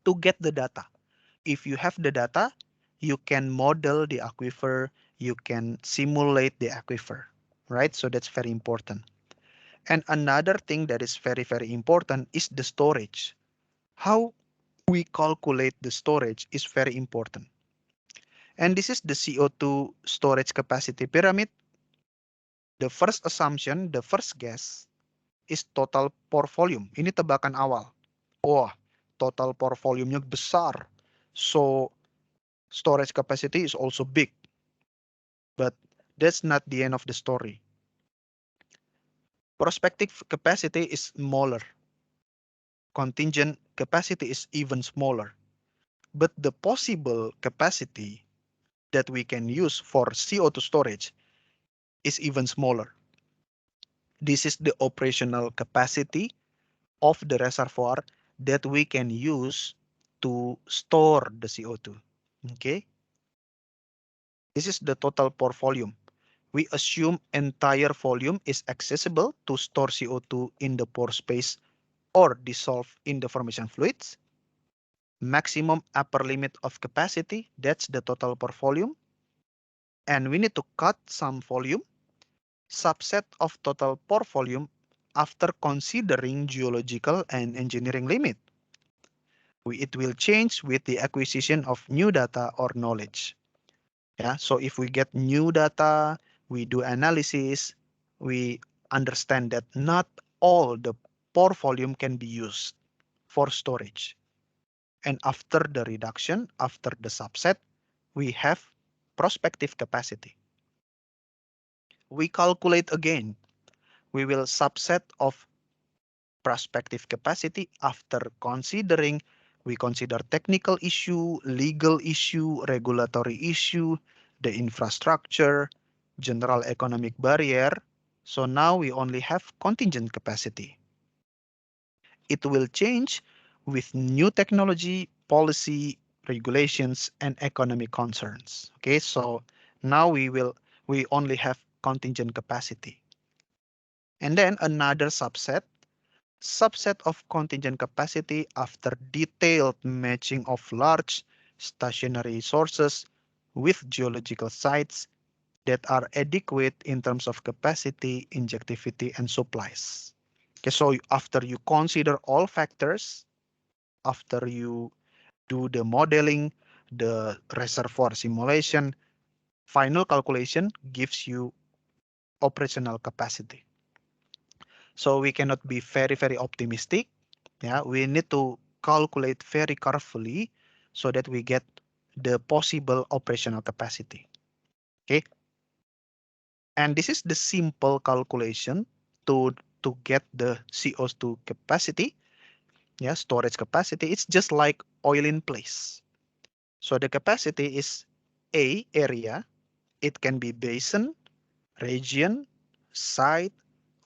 to get the data. If you have the data, you can model the aquifer, you can simulate the aquifer, right? So that's very important. And another thing that is very, very important is the storage. How we calculate the storage is very important. And this is the CO2 storage capacity pyramid. The first assumption, the first guess is total pore volume. Ini tebakan awal. Wah, total pore volume-nya besar. So storage capacity is also big. But that's not the end of the story. Prospective capacity is smaller. Contingent capacity is even smaller. But the possible capacity that we can use for CO2 storage is even smaller. This is the operational capacity of the reservoir that we can use to store the CO2. Okay. This is the total pore volume. We assume entire volume is accessible to store CO2 in the pore space or dissolve in the formation fluids. Maximum upper limit of capacity, that's the total pore volume. And we need to cut some volume, subset of total pore volume after considering geological and engineering limit. It will change with the acquisition of new data or knowledge. Yeah, so if we get new data, we do analysis, we understand that not all the pore volume can be used for storage. And after the reduction, after the subset, we have prospective capacity. We calculate again. We will subset of prospective capacity after considering. We consider technical issue, legal issue, regulatory issue, the infrastructure, general economic barrier. So now we only have contingent capacity. It will change with new technology, policy, regulations, and economic concerns. Okay, so now we only have contingent capacity. And then another subset of contingent capacity after detailed matching of large stationary sources with geological sites that are adequate in terms of capacity, injectivity, and supplies. Okay, so after you consider all factors, after you do the modeling, the reservoir simulation, final calculation gives you operational capacity. So we cannot be very, very optimistic. Yeah, we need to calculate very carefully so that we get the possible operational capacity. Okay. And this is the simple calculation to get the CO2 capacity. Yeah, storage capacity. It's just like oil in place. So the capacity is A, area. It can be basin, region, site,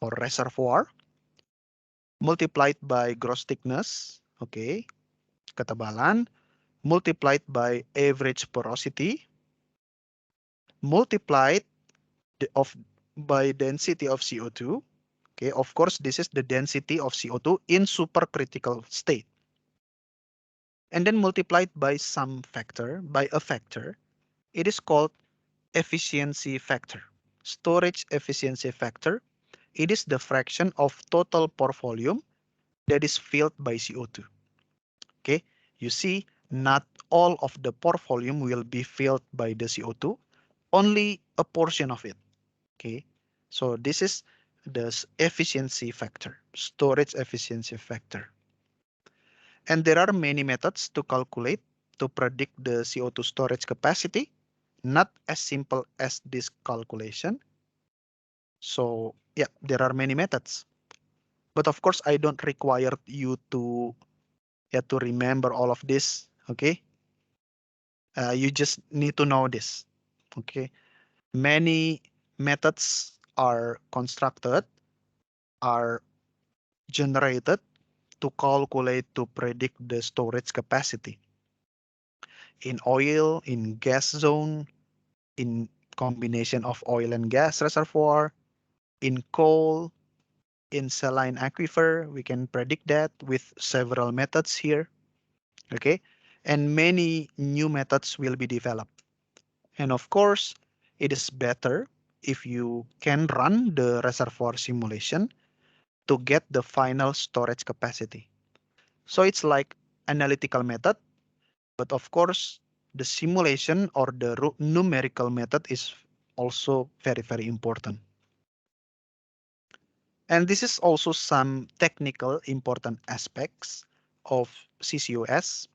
or reservoir, multiplied by gross thickness, okay, ketebalan, multiplied by average porosity, multiplied by density of CO2. Okay, of course, this is the density of CO2 in supercritical state. And then multiplied by some factor, by a factor. It is called efficiency factor, storage efficiency factor. It is the fraction of total pore volume that is filled by CO2. Okay, you see, not all of the pore volume will be filled by the CO2, only a portion of it. Okay, so this is the efficiency factor, storage efficiency factor. And there are many methods to calculate, to predict the CO2 storage capacity, not as simple as this calculation. So yeah, there are many methods. But of course, I don't require you to remember all of this. Okay, you just need to know this. Okay, many methods are constructed, are generated to calculate, to predict the storage capacity in oil, in gas zone, in combination of oil and gas reservoir, in coal, in saline aquifer. We can predict that with several methods here. Okay, and many new methods will be developed. And of course, it is better if you can run the reservoir simulation to get the final storage capacity. So it's like analytical method, but of course, the simulation or the numerical method is also very, very important. And this is also some technical important aspects of CCUS.